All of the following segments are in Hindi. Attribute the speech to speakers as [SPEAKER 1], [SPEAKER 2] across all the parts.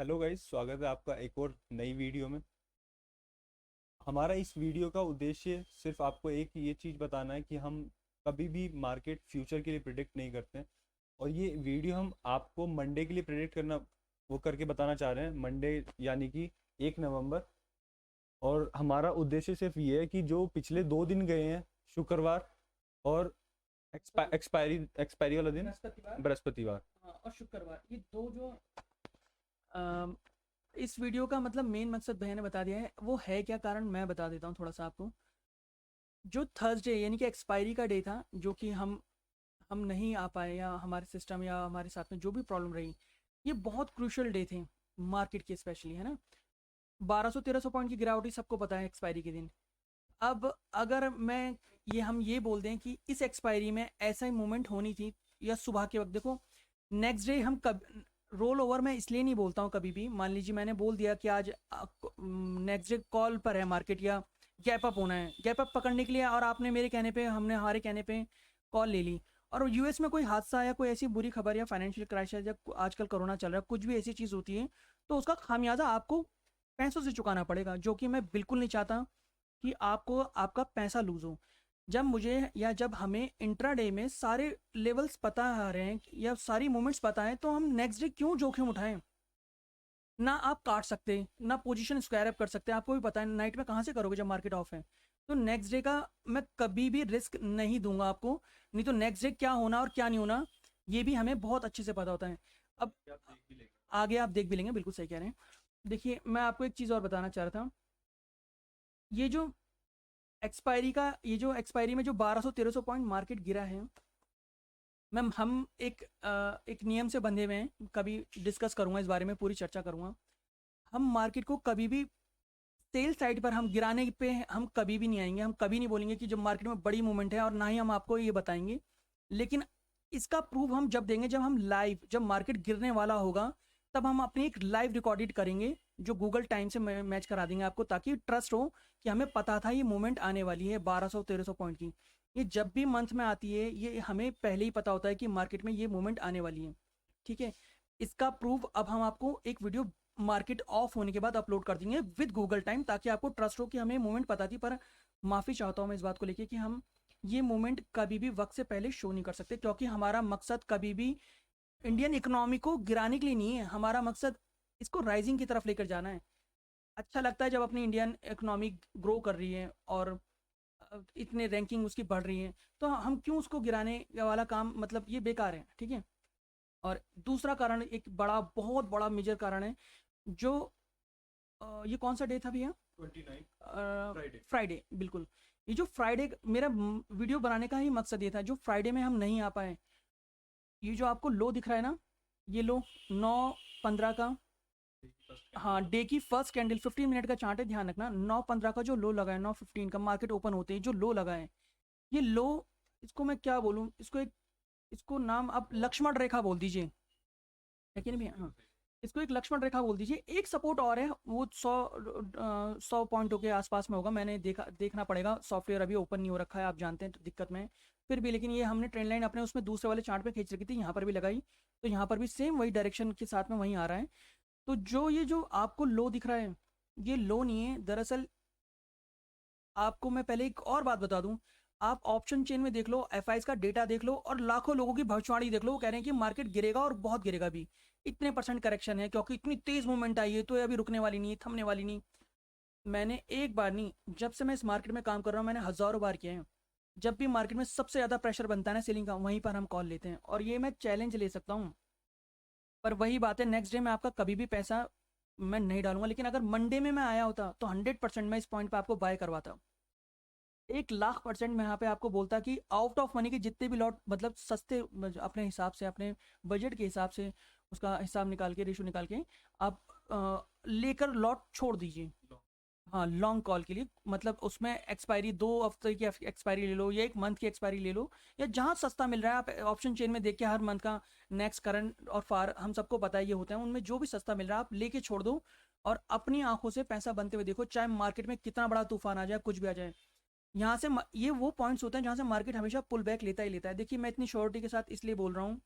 [SPEAKER 1] हेलो गाइस, स्वागत है आपका एक और नई वीडियो में। हमारा इस वीडियो का उद्देश्य सिर्फ आपको एक ये चीज़ बताना है कि हम कभी भी मार्केट फ्यूचर के लिए प्रिडिक्ट नहीं करते हैं। और ये वीडियो हम आपको मंडे के लिए प्रिडिक्ट करना वो करके बताना चाह रहे हैं, मंडे यानी कि 1 नवंबर। और हमारा उद्देश्य सिर्फ ये है कि जो पिछले 2 दिन गए हैं, शुक्रवार और एक्सपायरी एक्सपायरी वाला दिन
[SPEAKER 2] बृहस्पतिवार।
[SPEAKER 1] बृहस्पतिवार।
[SPEAKER 2] हाँ, और शुक्रवार, ये दो जो अम, इस वीडियो का मतलब मेन मकसद भैया ने बता दिया है। वो है क्या कारण, मैं बता देता हूँ थोड़ा सा आपको। जो थर्सडे यानी कि एक्सपायरी का डे था, जो कि हम नहीं आ पाए, या हमारे सिस्टम या हमारे साथ में जो भी प्रॉब्लम रही, ये बहुत क्रूशियल डे थे मार्केट के, स्पेशली, है ना। 1200-1300 पॉइंट की गिरावट ही सबको पता है एक्सपायरी के दिन। अब अगर मैं हम ये बोल दें कि इस एक्सपायरी में ऐसा ही मूवमेंट होनी थी, या सुबह के वक्त देखो, नेक्स्ट डे हम कब रोल ओवर, मैं इसलिए नहीं बोलता हूँ कभी भी। मान लीजिए मैंने बोल दिया कि आज नेक्स्ट डे कॉल पर है मार्केट, या गैप अप होना है, गैप अप पकड़ने के लिए, और आपने मेरे कहने पे, हमने हमारे कहने पे कॉल ले ली, और यूएस में कोई हादसा या कोई ऐसी बुरी खबर या फाइनेंशियल क्राइसिस, या आजकल कोरोना चल रहा है, कुछ भी ऐसी चीज़ होती है, तो उसका खामियाजा आपको पैसों से चुकाना पड़ेगा, जो कि मैं बिल्कुल नहीं चाहता कि आपको आपका पैसा लूज हो। जब मुझे या जब हमें इंट्राडे में सारे लेवल्स पता आ रहे हैं या सारी मूवमेंट्स पता है, तो हम नेक्स्ट डे क्यों जोखिम उठाएं। ना आप काट सकते, ना पोजीशन स्क्वायर अप कर सकते, आपको भी पता है नाइट में कहाँ से करोगे जब मार्केट ऑफ है। तो नेक्स्ट डे का मैं कभी भी रिस्क नहीं दूंगा आपको। नहीं तो नेक्स्ट डे क्या होना और क्या नहीं होना, ये भी हमें बहुत अच्छे से पता होता है। अब आगे आप देख भी लेंगे, बिल्कुल सही कह रहे हैं। देखिए, मैं आपको एक चीज़ और बताना चाह रहा था। ये जो एक्सपायरी में जो 1200-1300 पॉइंट मार्केट गिरा है, मैम, हम एक नियम से बंधे हुए हैं। कभी डिस्कस करूंगा इस बारे में, पूरी चर्चा करूंगा। हम मार्केट को कभी भी सेल साइड पर हम गिराने पे हम कभी भी नहीं आएंगे। हम कभी नहीं बोलेंगे कि जब मार्केट में बड़ी मूवमेंट है, और ना ही हम आपको ये बताएंगे। लेकिन इसका प्रूफ हम जब देंगे, जब हम लाइव, जब मार्केट गिरने वाला होगा, तब हम अपनी एक लाइव रिकॉर्डेड करेंगे, जो गूगल टाइम से मैच करा देंगे आपको, ताकि ट्रस्ट हो कि हमें पता था ये मूवमेंट आने वाली है 1200-1300 पॉइंट की। ये जब भी मंथ में आती है, ये हमें पहले ही पता होता है कि मार्केट में ये मूवमेंट आने वाली है। ठीक है। इसका प्रूफ अब हम आपको एक वीडियो मार्केट ऑफ होने के बाद अपलोड कर देंगे विद गूगल टाइम, ताकि आपको ट्रस्ट हो कि हमें मूवमेंट पता थी। पर माफ़ी चाहता हूँ मैं इस बात को लेके कि हम ये मूवमेंट कभी भी वक्त से पहले शो नहीं कर सकते, क्योंकि हमारा मकसद कभी भी इंडियन इकोनॉमी को गिराने के लिए नहीं है। हमारा मकसद इसको राइजिंग की तरफ लेकर जाना है। अच्छा लगता है जब अपनी इंडियन इकोनॉमी ग्रो कर रही है, और इतने रैंकिंग उसकी बढ़ रही है, तो हम क्यों उसको गिराने वाला काम, मतलब ये बेकार है। ठीक है। और दूसरा कारण, एक बड़ा, बहुत बड़ा मेजर कारण है, जो ये कौन सा डे था भैया?
[SPEAKER 1] 29 फ्राइडे।
[SPEAKER 2] फ्राइडे, बिल्कुल। ये जो फ्राइडे, मेरा वीडियो बनाने का ही मकसद ये था, जो फ्राइडे में हम नहीं आ पाए। ये जो आपको लो दिख रहा है ना, ये लो 9:15 का, हाँ, डे की फर्स्ट कैंडल, 15 मिनट का चार्ट है, ध्यान रखना। 9:15 का जो लो लगा है, 9:15 का मार्केट ओपन होते ही जो लो लगा है, ये लो, इसको मैं क्या बोलूँ, इसको नाम आप लक्ष्मण रेखा बोल दीजिए, है कि नहीं भैया? हाँ, इसको एक लक्ष्मण रेखा बोल दीजिए। एक सपोर्ट और है, वो 100 पॉइंटों के आसपास में होगा। मैंने देखना पड़ेगा, सॉफ्टवेयर अभी ओपन नहीं हो रखा है, आप जानते हैं, तो दिक्कत में है। फिर भी, लेकिन ये हमने ट्रेंड लाइन अपने उसमें दूसरे वाले चार्ट पे खींच रखी थी, यहाँ पर भी लगाई, तो यहाँ पर भी सेम वही डायरेक्शन के साथ में वहीं आ रहा है। तो ये जो आपको लो दिख रहा है, ये लो नहीं है दरअसल। आपको मैं पहले एक और बात बता दूं, आप ऑप्शन चेन में देख लो, एफआईज का डेटा देख लो, और लाखों लोगों की भविष्यवाणी देख लो, वो कह रहे हैं कि मार्केट गिरेगा और बहुत गिरेगा भी। इतने परसेंट करेक्शन है, क्योंकि इतनी तेज मूवमेंट आई है, तो ये अभी रुकने वाली नहीं, थमने वाली नहीं। मैंने एक बार नहीं, जब से मैं इस मार्केट में काम कर रहा हूँ, मैंने हजारों बार किया है। जब भी मार्केट में सबसे ज्यादा प्रेशर बनता है ना सेलिंग का, वहीं पर हम कॉल लेते हैं, और ये मैं चैलेंज ले सकता हूँ। पर वही बात है, नेक्स्ट डे में आपका कभी भी पैसा मैं नहीं डालूंगा। लेकिन अगर मंडे में मैं आया होता, तो 100% मैं इस पॉइंट पे आपको बाय करवाता। 1,00,000% मैं यहाँ पे आपको बोलता कि आउट ऑफ मनी के जितने भी लॉट, मतलब सस्ते, अपने हिसाब से, अपने बजट के हिसाब से, उसका हिसाब निकाल के, रेशो निकाल के, आप लेकर लॉट छोड़ दीजिए। हाँ, लॉन्ग कॉल के लिए, मतलब उसमें एक्सपायरी 2 हफ्ते की एक्सपायरी ले लो, या 1 मंथ की एक्सपायरी ले लो, या जहाँ सस्ता मिल रहा है, आप ऑप्शन चेन में देख के हर मंथ का नेक्स्ट, करंट और फार, हम सबको पता है ये होता है, उनमें जो भी सस्ता मिल रहा है आप लेके छोड़ दो, और अपनी आंखों से पैसा बनते हुए देखो, चाहे मार्केट में कितना बड़ा तूफान आ जाए, कुछ भी आ जाए। यहाँ से ये वो पॉइंट्स होते हैं जहाँ से मार्केट हमेशा पुल बैक लेता ही लेता है। देखिए, मैं इतनी श्योरिटी के साथ इसलिए बोल रहा हूँ,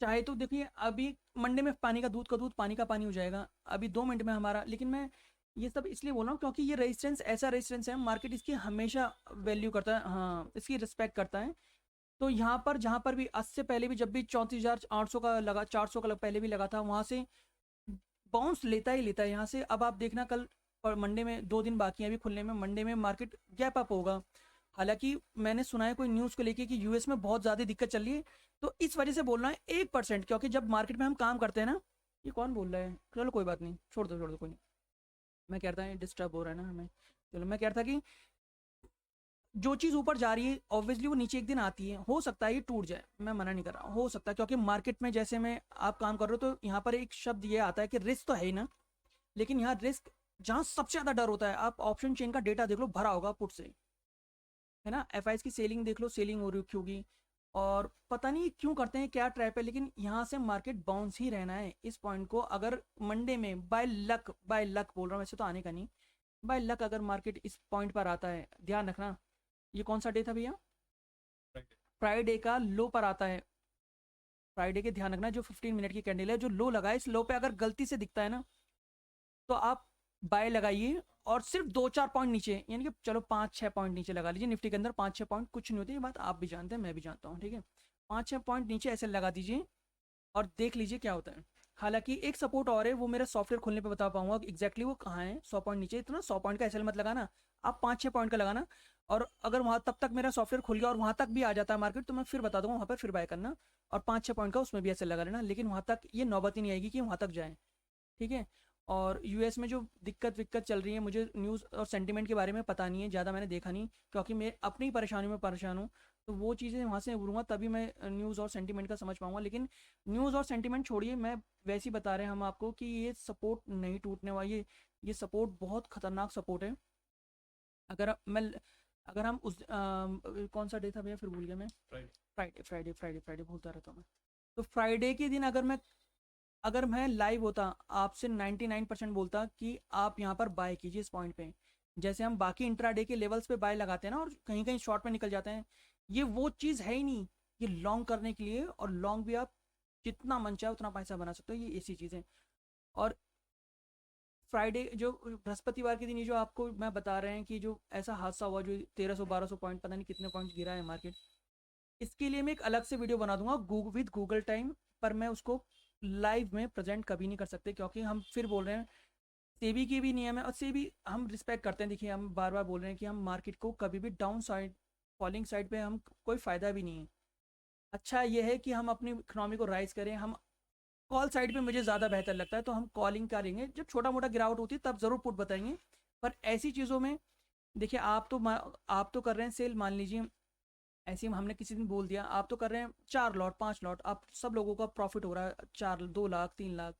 [SPEAKER 2] चाहे तो देखिए अभी मंडे में पानी का दूध पानी का पानी हो जाएगा, अभी 2 मिनट में हमारा। लेकिन मैं ये सब इसलिए बोल रहा हूँ क्योंकि ये रेजिस्टेंस ऐसा रेजिस्टेंस है, मार्केट इसकी हमेशा वैल्यू करता है, हाँ इसकी रिस्पेक्ट करता है। तो यहाँ पर जहाँ पर भी आज से पहले भी जब भी 34,800 का लगा, 400 का पहले भी लगा था, वहाँ से बाउंस लेता ही लेता है यहाँ से। अब आप देखना कल और मंडे में 2 दिन बाकी हैं अभी खुलने में, मंडे में मार्केट गैप अप होगा। हालांकि मैंने सुना है कोई न्यूज़ को लेके कि यूएस में बहुत ज़्यादा दिक्कत चल रही है, तो इस वजह से बोल रहा है 1%, क्योंकि जब मार्केट में हम काम करते हैं ना, ये कौन बोल रहा है, चलो कोई बात नहीं, छोड़ दो कोई नहीं। मैं कह रहा था डिस्टर्ब हो रहा है ना हमें, चलो मैं कह रहा था कि जो चीज़ ऊपर जा रही है ऑब्वियसली वो नीचे एक दिन आती है, हो सकता है ये टूट जाए, मैं मना नहीं कर रहा, हो सकता है, क्योंकि मार्केट में जैसे में आप काम कर रहे हो तो यहाँ पर एक शब्द ये आता है कि रिस्क तो है ही ना, लेकिन यहाँ रिस्क जहाँ सबसे ज़्यादा डर होता है, आप ऑप्शन चेन का डेटा देख लो, भरा होगा पुट से, है ना, एफ की सेलिंग देख लो, सेलिंग हो रही होगी, और पता नहीं क्यों करते हैं, क्या ट्रैप है, लेकिन यहाँ से मार्केट बाउंस ही रहना है इस पॉइंट को। अगर मंडे में बाय लक बोल रहा हूँ, वैसे तो आने का नहीं, बाय लक अगर मार्केट इस पॉइंट पर आता है, ध्यान रखना ये कौन सा डे था भैया, फ्राइडे का लो पर आता है, फ्राइडे के ध्यान रखना, जो 15 मिनट की कैंडल है, जो लो लगा है, इस लो पे अगर गलती से दिखता है ना, तो आप बाय लगाइए, और सिर्फ 2-4 पॉइंट नीचे, यानी कि चलो 5-6 पॉइंट नीचे लगा लीजिए, निफ्टी के अंदर 5-6 पॉइंट कुछ नहीं होती, ये बात आप भी जानते हैं, मैं भी जानता हूँ, ठीक है, 5-6 पॉइंट नीचे ऐसे लगा दीजिए और देख लीजिए क्या होता है। हालांकि एक सपोर्ट और है, वो मेरा सॉफ्टवेयर खोलने पे बता पाऊंगा एग्जैक्टली वो कहाँ है, 100 पॉइंट नीचे, इतना 100 पॉइंट का ऐसे मत लगाना, आप 5-6 पॉइंट का लगाना, और अगर वहाँ तब तक मेरा सॉफ्टवेयर खुल गया और वहाँ तक भी आ जाता है मार्केट, तो मैं फिर बता दूंगा, वहाँ पर फिर बाय करना, और 5-6 पॉइंट का उसमें भी ऐसे लगा लेना, लेकिन वहाँ तक ये नौबत ही नहीं आएगी कि वहाँ तक जाए, ठीक है। और यूएस में जो दिक्कत विक्कत चल रही है, मुझे न्यूज़ और सेंटीमेंट के बारे में पता नहीं है ज़्यादा, मैंने देखा नहीं, क्योंकि मैं अपनी परेशानी में परेशान हूँ, तो वो चीज़ें वहाँ से उभरूँगा तभी मैं न्यूज़ और सेंटीमेंट का समझ पाऊँगा। लेकिन न्यूज़ और सेंटीमेंट छोड़िए, मैं वैसे ही बता रहे हैं हम आपको कि ये सपोर्ट नहीं टूटने वाली, ये सपोर्ट बहुत खतरनाक सपोर्ट है। अगर हम उस कौन सा डे था भैया, फिर भूल गया मैं, फ्राइडे भूलता रहता हूँ मैं। तो फ्राइडे के दिन अगर मैं लाइव होता, आपसे 99% बोलता कि आप यहाँ पर बाय कीजिए इस पॉइंट पे, जैसे हम बाकी इंट्राडे के लेवल्स पे बाय लगाते हैं ना, और कहीं कहीं शॉर्ट में निकल जाते हैं, ये वो चीज़ है ही नहीं, ये लॉन्ग करने के लिए, और लॉन्ग भी आप जितना मन चाहे उतना पैसा बना सकते हो, ये ऐसी चीज़ है। और फ्राइडे जो बृहस्पतिवार के दिन ये जो आपको मैं बता रहे हैं कि जो ऐसा हादसा हुआ, जो 1300-1200 पॉइंट, पता नहीं कितने पॉइंट गिरा है मार्केट, इसके लिए मैं एक अलग से वीडियो बना दूंगा विद गूगल टाइम, पर मैं उसको लाइव में प्रेजेंट कभी नहीं कर सकते, क्योंकि हम फिर बोल रहे हैं सेबी के भी नियम है, और सेबी हम रिस्पेक्ट करते हैं। देखिए हम बार बार बोल रहे हैं कि हम मार्केट को कभी भी डाउन साइड, फॉलिंग साइड पे हम कोई फ़ायदा भी नहीं है। अच्छा ये है कि हम अपनी इकोनॉमी को राइज करें, हम कॉल साइड पे मुझे ज़्यादा बेहतर लगता है, तो हम कॉलिंग करेंगे, जब छोटा मोटा गिरावट होती है तब ज़रूर पुट बताएंगे, पर ऐसी चीज़ों में देखिए आप तो कर रहे हैं सेल, मान लीजिए ऐसे ही हमने किसी दिन बोल दिया, आप तो कर रहे हैं 4 लॉट 5 लॉट, आप सब लोगों का प्रॉफिट हो रहा है 2 लाख 3 लाख,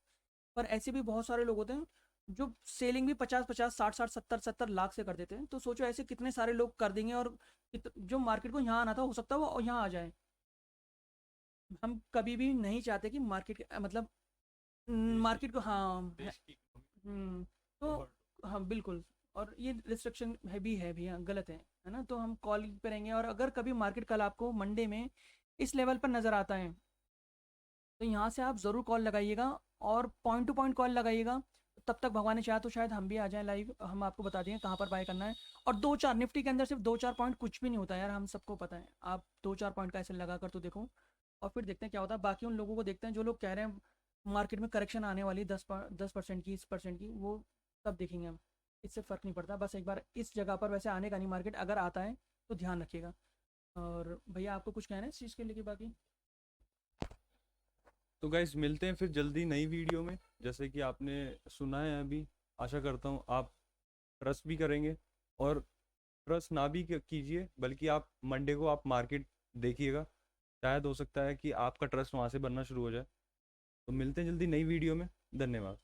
[SPEAKER 2] पर ऐसे भी बहुत सारे लोग होते हैं जो सेलिंग भी 50-50 60-60 70-70 लाख से कर देते हैं। तो सोचो ऐसे कितने सारे लोग कर देंगे, और जो मार्केट को यहाँ आना था, हो सकता है वो यहाँ आ जाए। हम कभी भी नहीं चाहते कि मार्केट मतलब मार्केट को, हाँ तो हाँ बिल्कुल, और ये रिस्ट्रिक्शन है भैया, गलत है ना, तो हम कॉल पे रहेंगे। और अगर कभी मार्केट कल आपको मंडे में इस लेवल पर नज़र आता है, तो यहाँ से आप ज़रूर कॉल लगाइएगा, और पॉइंट टू पॉइंट कॉल लगाइएगा, तब तक भगवान ने चाहा तो शायद हम भी आ जाएं लाइव, हम आपको बता देंगे कहाँ पर बाय करना है। और 2-4 निफ्टी के अंदर सिर्फ 2-4 पॉइंट कुछ भी नहीं होता यार, हम सबको पता है, आप 2-4 पॉइंट का ऐसे लगा कर तो देखो, और फिर देखते हैं क्या होता है। बाकी उन लोगों को देखते हैं जो लोग कह रहे हैं मार्केट में करेक्शन आने वाली 10% की 20% की, वो तब देखेंगे हम, इससे फ़र्क नहीं पड़ता। बस एक बार इस जगह पर वैसे आने का नहीं, मार्केट अगर आता है तो ध्यान रखिएगा। और भैया आपको कुछ कहना है इस चीज़ के लिए बाकी?
[SPEAKER 1] तो गाइस मिलते हैं फिर जल्दी नई वीडियो में, जैसे कि आपने सुना है अभी, आशा करता हूँ आप ट्रस्ट भी करेंगे, और ट्रस्ट ना भी कीजिए, बल्कि आप मंडे को आप मार्केट देखिएगा, शायद हो सकता है कि आपका ट्रस्ट वहाँ से बनना शुरू हो जाए। तो मिलते हैं जल्दी नई वीडियो में, धन्यवाद।